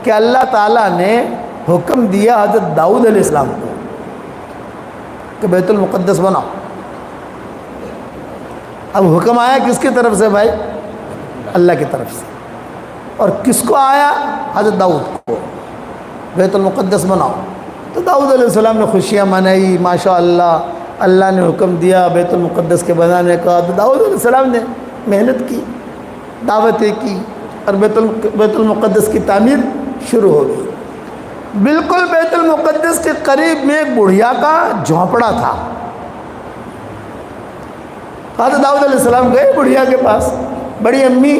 کہ اللہ تعالیٰ نے حکم دیا حضرت داؤد علیہ السلام کو کہ بیت المقدس بناؤ. اب حکم آیا کس کی طرف سے بھائی؟ اللہ کی طرف سے. اور کس کو آیا؟ حضرت داؤد کو. بیت المقدس بناؤ. تو داؤد علیہ السلام نے خوشیاں منائی، ماشاء اللہ نے حکم دیا بیت المقدس کے بنانے کا. تو داؤد علیہ السلام نے محنت کی، دعوتیں کی، اور بیت المقدس کی تعمیر شروع ہو گئی. بالکل بیت المقدس کے قریب میں ایک بڑھیا کا جھونپڑا تھا. حضرت داؤد علیہ السلام گئے بڑھیا کے پاس، بڑی امی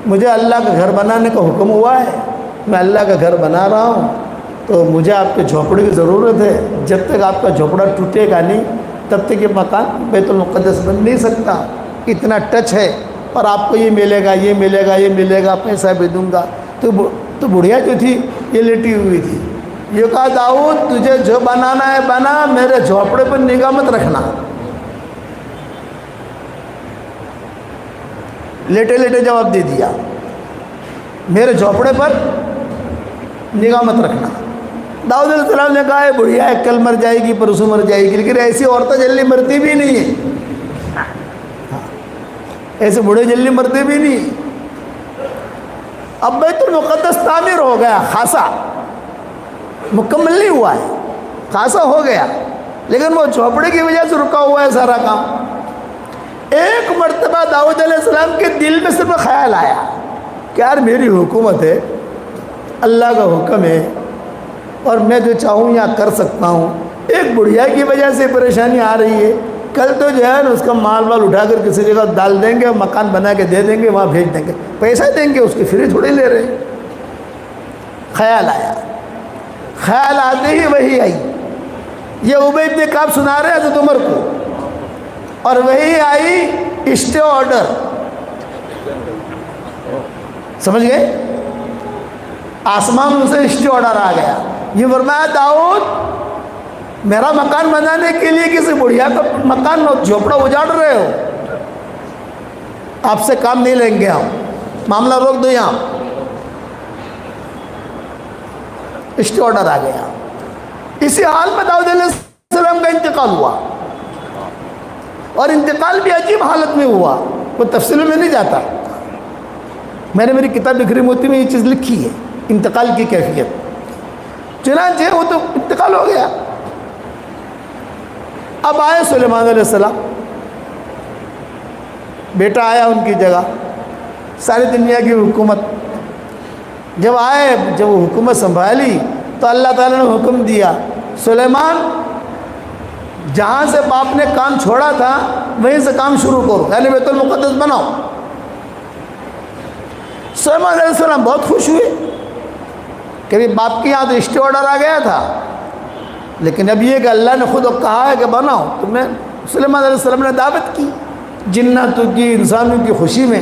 مجھے اللہ کا گھر بنانے کا حکم ہوا ہے، میں اللہ کا گھر بنا رہا ہوں، تو مجھے آپ کے جھونپڑے کی ضرورت ہے. جب تک آپ کا جھونپڑا ٹوٹے گا نہیں تب تک یہ مکان بیت المقدس بن نہیں سکتا. اتنا ٹچ ہے، اور آپ کو یہ ملے گا، یہ ملے گا، یہ ملے گا، پیسہ بھی دوں گا. تو بڑھیا جو تھی یہ لیٹی ہوئی تھی. یہ کہا داؤد تجھے جو بنانا ہے بنا، میرے جھونپڑے پر نگاہ مت رکھنا. لیٹے لیٹے جواب دے دیا، میرے جھونپڑے پر نگاہ مت رکھنا. داؤد علیہ السلام نے کہا ہے بڑھیا ہے، کل مر جائے گی پرسوں مر جائے گی، لیکن ایسی عورتیں جلدی مرتی بھی نہیں ہیں. ایسے بوڑھے جلدی مرتے بھی نہیں. اب بیت المقدس تعمیر ہو گیا، خاصا مکمل نہیں ہوا ہے، خاصا ہو گیا، لیکن وہ جھونپڑے کی وجہ سے رکا ہوا ہے سارا کام. ایک مرتبہ داؤد علیہ السلام کے دل میں صرف خیال آیا کہ یار میری حکومت ہے، اللہ کا حکم ہے، اور میں جو چاہوں یا کر سکتا ہوں. ایک بڑھیا کی وجہ سے پریشانی آ رہی ہے، کل تو جو ہے نا اس کا مال اٹھا کر کسی جگہ ڈال دیں گے، مکان بنا کے دے دیں گے، وہاں بھیج دیں گے، پیسہ دیں گے، اس کی فری تھوڑی لے رہے ہیں. خیال آیا، خیال آتے ہی وہی آئی. یہ ابی بن کعب سنا رہے حضرت عمر کو، اور وہی آئی اسٹے آرڈر. سمجھ گئے؟ آسمان سے اسٹے آرڈر آ گیا. یہ فرمایا داؤد میرا مکان بنانے کے لیے کسی بڑھیا کا مکان جھونپڑا اجاڑ رہے ہو، آپ سے کام نہیں لیں گے، ہم معاملہ روک دو. یہاں اسٹے آرڈر آ گیا. اسی حال میں داؤد علیہ السلام کا انتقال ہوا، اور انتقال بھی عجیب حالت میں ہوا. وہ تفصیل میں نہیں جاتا، میں نے میری کتاب بکھری موتی میں یہ چیز لکھی ہے، انتقال کی کیفیت. چنانچہ وہ تو انتقال ہو گیا. اب آئے سلیمان علیہ السلام، بیٹا آیا ان کی جگہ، ساری دنیا کی حکومت. جب آئے، جب وہ حکومت سنبھالی تو اللہ تعالیٰ نے حکم دیا سلیمان جہاں سے باپ نے کام چھوڑا تھا وہیں سے کام شروع کرو، یعنی بیت المقدس بناؤ. سلیمان علیہ السلام بہت خوش ہوئے کہ باپ کے یہاں تو اسٹے آرڈر آ گیا تھا، لیکن اب یہ کہ اللہ نے خود کہا ہے کہ بناؤ. تو میں سلیمان علیہ السلام نے دعوت کی جناتوں کی، انسانوں کی خوشی میں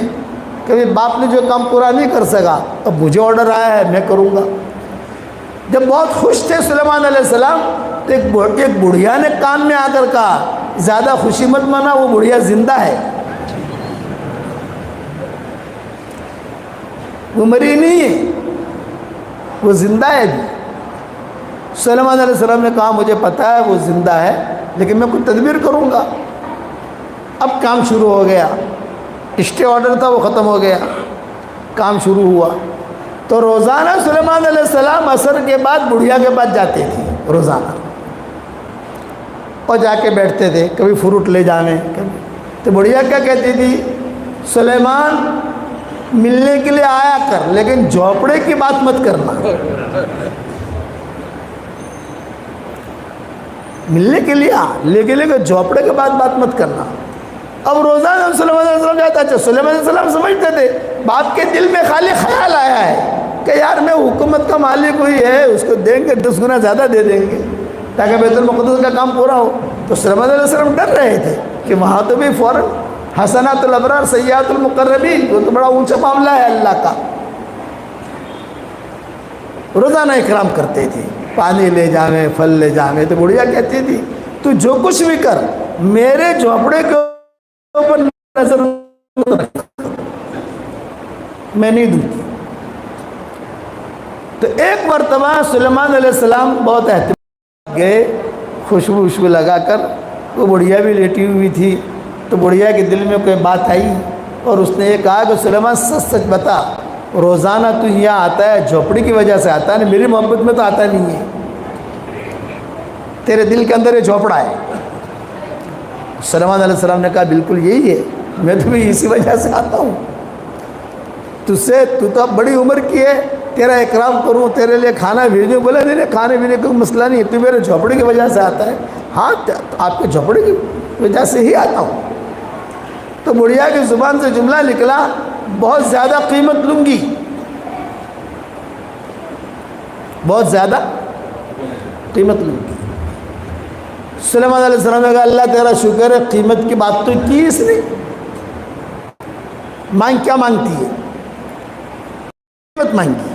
کہ باپ نے جو کام پورا نہیں کر سکا، اب مجھے آرڈر آیا ہے، میں کروں گا. جب بہت خوش تھے سلیمان علیہ السلام تو ایک بڑھیا نے کان میں آ کر کہا زیادہ خوشی مت منا، وہ بڑھیا زندہ ہے، وہ مری نہیں ہے، وہ زندہ ہے ابھی. سلیمان علیہ السلام نے کہا مجھے پتہ ہے وہ زندہ ہے، لیکن میں کوئی تدبیر کروں گا. اب کام شروع ہو گیا، اسٹے آرڈر تھا وہ ختم ہو گیا، کام شروع ہوا. تو روزانہ سلیمان علیہ السلام عصر کے بعد بڑھیا کے پاس جاتے تھے روزانہ، اور جا کے بیٹھتے تھے، کبھی فروٹ لے جانے. تو بڑھیا کیا کہتی تھی، سلیمان ملنے کے لیے آیا کر لیکن جھونپڑے کی بات مت کرنا. ملنے کے لیے لیکن جھونپڑے کے بعد بات مت کرنا. اب روزانہ سلیمان علیہ السلام جاتا. اچھا سلیمان علیہ السلام سمجھتے تھے باپ کے دل میں خالی خیال آیا ہے کہ یار میں حکومت کا مالک ہوئی ہے، اس کو دیں گے 10 گنا زیادہ دے دیں گے تاکہ بیت المقدس کا کام پورا ہو. تو سلیمان علیہ السلام ڈر رہے تھے کہ وہاں تو بھی فوراً حسنات الابرار سیئات المقربین، وہ تو بڑا اونچا معاملہ ہے اللہ کا. روزانہ اکرام کرتے تھے، پانی لے جاویں، پھل لے جاویں. تو بڑھیا کہتی تھی تو جو کچھ بھی کر میرے جھونپڑے کے اوپر نظر میں نہیں دوں. تو ایک مرتبہ سلیمان علیہ السلام بہت احتمام گئے، خوشبو لگا کر، وہ بڑھیا بھی لیٹی ہوئی تھی، تو بڑھیا کے دل میں کوئی بات آئی اور اس نے یہ کہا کہ سلیمان سچ سچ بتا، روزانہ تو یہاں آتا ہے جھوپڑی کی وجہ سے آتا ہے، میری محبت میں تو آتا نہیں ہے، تیرے دل کے اندر یہ جھوپڑا ہے۔ سلیمان علیہ السلام نے کہا بالکل یہی ہے، میں تو بھی اسی وجہ سے آتا ہوں، تو اب بڑی عمر کی ہے، تیرا اکرام کروں، تیرے لیے کھانا بھیجوں۔ بولے نہیں، کھانے پینے کا کوئی مسئلہ نہیں ہے، تو میرے جھوپڑی کی وجہ سے آتا ہے۔ ہاں آپ کے جھوپڑی کی وجہ سے ہی آتا ہوں۔ تو بڑھیا کی زبان سے جملہ نکلا، بہت زیادہ قیمت لوں گی، بہت زیادہ قیمت لوں گی۔ سلیمان علیہ السلام نے کہا اللہ تیرا شکر ہے، قیمت کی بات تو کی اس نے، مانگ کیا مانگتی ہے؟ قیمت مانگی،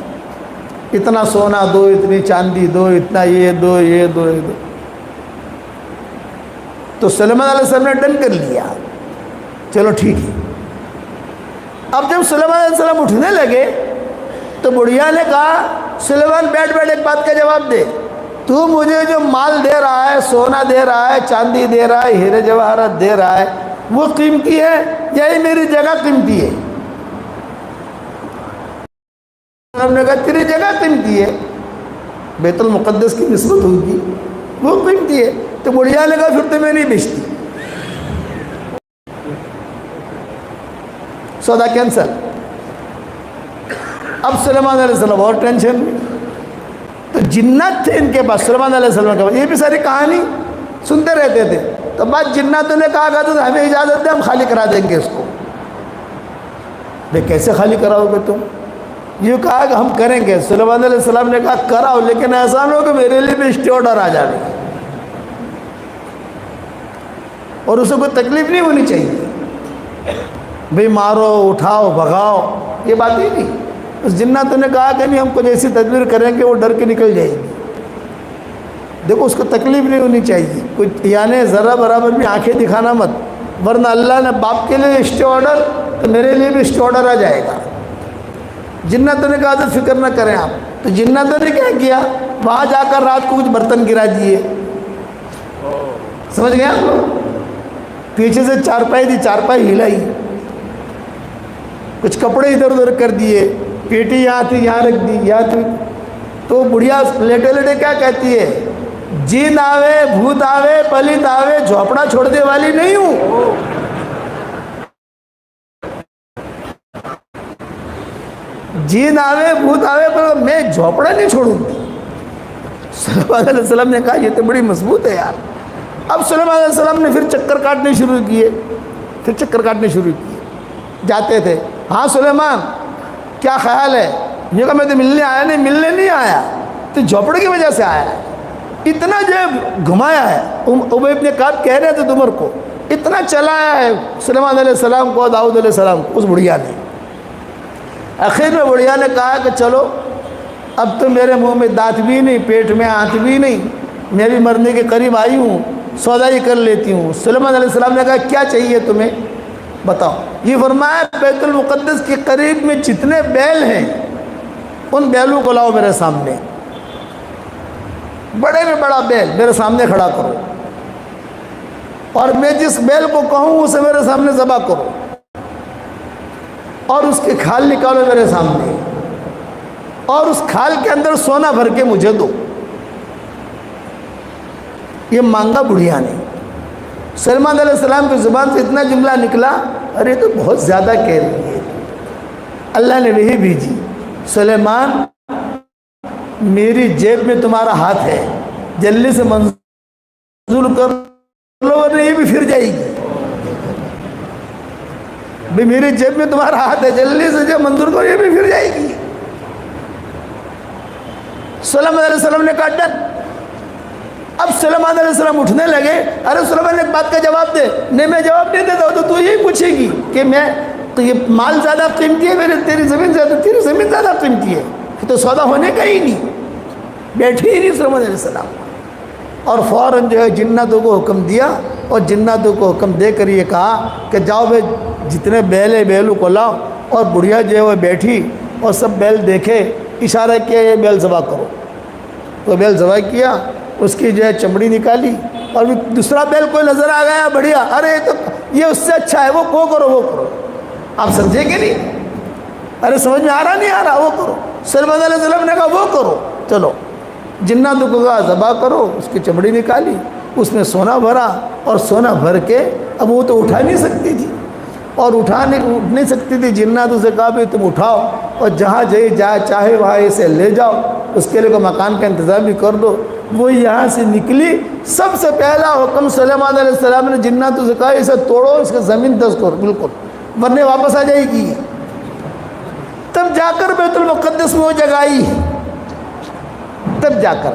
اتنا سونا دو، اتنی چاندی دو، اتنا یہ دو، یہ دو، یہ دو۔ تو سلیمان علیہ السلام نے ڈن کر لیا، چلو ٹھیک ہے۔ اب جب سلیمان علیہ السلام اٹھنے لگے تو بڑھیا نے کہا سلیمان بیٹھ ایک بات کا جواب دے، تو مجھے جو مال دے رہا ہے، سونا دے رہا ہے، چاندی دے رہا ہے، ہیرے جواہرات دے رہا ہے، وہ قیمتی ہے یا یہ میری جگہ قیمتی ہے؟ ہم نے کہا تیری جگہ قیمتی ہے، بیت المقدس کی نسبت ہوگی، وہ قیمتی ہے۔ تو بڑھیا نے کہا پھر تو میں نہیں بیچتی، سودا کینسل۔ اب سلیمان علیہ السلام اور ٹینشن میں، تو جنات تھے ان کے پاس، سلیمان علیہ السلام کے پاس، یہ بھی ساری کہانی سنتے رہتے تھے۔ تو بعد جناتوں نے کہا تو ہمیں اجازت دے، ہم خالی کرا دیں گے اس کو۔ بھئی کیسے خالی کراؤ گے تم؟ یہ کہا کہ ہم کریں گے۔ سلیمان علیہ السلام نے کہا کراؤ، لیکن ایسا نہ ہو کہ میرے لیے بھی اسٹے آرڈر آ جائے اور اسے کوئی تکلیف نہیں ہونی چاہیے، بھئی مارو، اٹھاؤ، بھگاؤ، یہ بات ہی نہیں۔ اس جناتوں نے کہا کہ نہیں، ہم کچھ ایسی تدبیر کریں گے وہ ڈر کے نکل جائے گی۔ دیکھو اس کو تکلیف نہیں ہونی چاہیے، کچھ یعنی ذرا برابر بھی آنکھیں دکھانا مت، ورنہ اللہ نے باپ کے لیے اسٹے آرڈر تو میرے لیے بھی اسٹے آرڈر آ جائے گا۔ جناتوں نے کہا تو فکر نہ کریں آپ۔ تو جناتوں نے کیا کیا، وہاں جا کر رات کو کچھ برتن گرا دیے، سمجھ گئے آپ لوگ؟ پیچھے سے چارپائی دی، چارپائی ہلائی، کچھ کپڑے ادھر ادھر کر دیے، پیٹی یہاں تھی یہاں رکھ دی، یہاں تھی۔ تو بڑھیا لیٹے لیٹے کیا کہتی ہے، جین آوے، بھوت آوے، پلیت آوے، جھوپڑا چھوڑ دے والی نہیں ہوں۔ جین آوے، بھوت آوے، پر میں جھوپڑا نہیں چھوڑوں گی۔ سلیمان علیہ السلام نے کہا یہ تو بڑی مضبوط ہے یار۔ اب سلیمان علیہ السلام نے پھر چکر کاٹنے شروع کیے، جاتے تھے۔ ہاں سلیمان کیا خیال ہے؟ یہ کہا میں تو ملنے آیا نہیں، ملنے نہیں آیا، تو جھوپڑے کی وجہ سے آیا ہے۔ اتنا جو گھمایا ہے، ابی ابن کعب کہہ رہے تھے عمر کو، اتنا چلایا ہے سلیمان علیہ السلام کو، داؤد علیہ السلام کو، اس بڑھیا نے۔ آخر میں بڑھیا نے کہا کہ چلو اب تو میرے منہ میں دانت بھی نہیں، پیٹ میں آنت بھی نہیں، میں بھی مرنے کے قریب آئی ہوں، سودا ہی کر لیتی ہوں۔ سلیمان علیہ السلام نے کہا کیا چاہیے تمہیں بتاؤ؟ یہ فرمایا بیت المقدس کے قریب میں جتنے بیل ہیں ان بیلوں کو لاؤ میرے سامنے، بڑے میں بڑا بیل میرے سامنے کھڑا کرو، اور میں جس بیل کو کہوں اسے میرے سامنے ذبح کرو، اور اس کے کھال نکالو میرے سامنے، اور اس کھال کے اندر سونا بھر کے مجھے دو۔ یہ مانگا بڑھیا نے۔ سلیمان علیہ السلام کی زبان سے اتنا جملہ نکلا، ارے تو بہت زیادہ کہہ رہی ہے۔ اللہ نے وہی بھیجی، سلیمان میری جیب میں تمہارا ہاتھ ہے، جلدی سے منظور کر لو ورنہ یہ بھی پھر جائے گی۔ بھی میری جیب میں تمہارا ہاتھ ہے، جلدی سے جو منظور کرو، یہ بھی پھر جائے گی۔ سلیمان علیہ السلام نے کہا ڈن۔ اب سلیمان علیہ السلام اٹھنے لگے، ارے سلیمان نے ایک بات کا جواب دے۔ نہیں میں جواب نہیں دیتا ہوں تو یہی پوچھے گی کہ میں تو یہ مال زیادہ قیمتی ہے میرے، تیری زمین زیادہ، تیری زمین زیادہ قیمتی ہے، تو سودا ہونے کا ہی نہیں۔ بیٹھے ہی نہیں سلیمان علیہ السلام، اور فوراً جو ہے جناتوں کو حکم دیا، اور جناتوں کو حکم دے کر یہ کہا کہ جاؤ بھائی جتنے بیل ہے بیلوں کو لاؤ۔ اور بڑھیا جو ہے وہ بیٹھی اور سب بیل دیکھے اشارہ کیا یہ بیل ذبح کرو، تو بیل ذبح کیا، اس کی جو ہے چمڑی نکالی، اور دوسرا بیل کوئی نظر آ گیا بڑھیا، ارے تو یہ اس سے اچھا ہے، وہ کرو وہ کرو، آپ سمجھے کہ نہیں؟ ارے سمجھ میں آ رہا نہیں آ رہا، وہ کرو۔ سلیمان علیہ السلام نے کہا وہ کرو، چلو جناتوں کو کہا ذبح کرو، اس کی چمڑی نکالی، اس میں سونا بھرا، اور سونا بھر کے اب وہ تو اٹھا نہیں سکتی تھی، اور اٹھ نہیں سکتی تھی، جناتوں سے کہا بھی تم اٹھاؤ اور جہاں چاہے وہاں اسے لے جاؤ، اس کے لیے کوئی مکان کا انتظام بھی کر دو۔ وہ یہاں سے نکلی، سب سے پہلا حکم سلیمان علیہ السلام نے جناتوں سے کہا اسے توڑو، اس کے زمین دست کرو بالکل، ورنہ واپس آ جائے گی۔ تب جا کر بیت المقدس میں وہ جگہ آئی، تب جا کر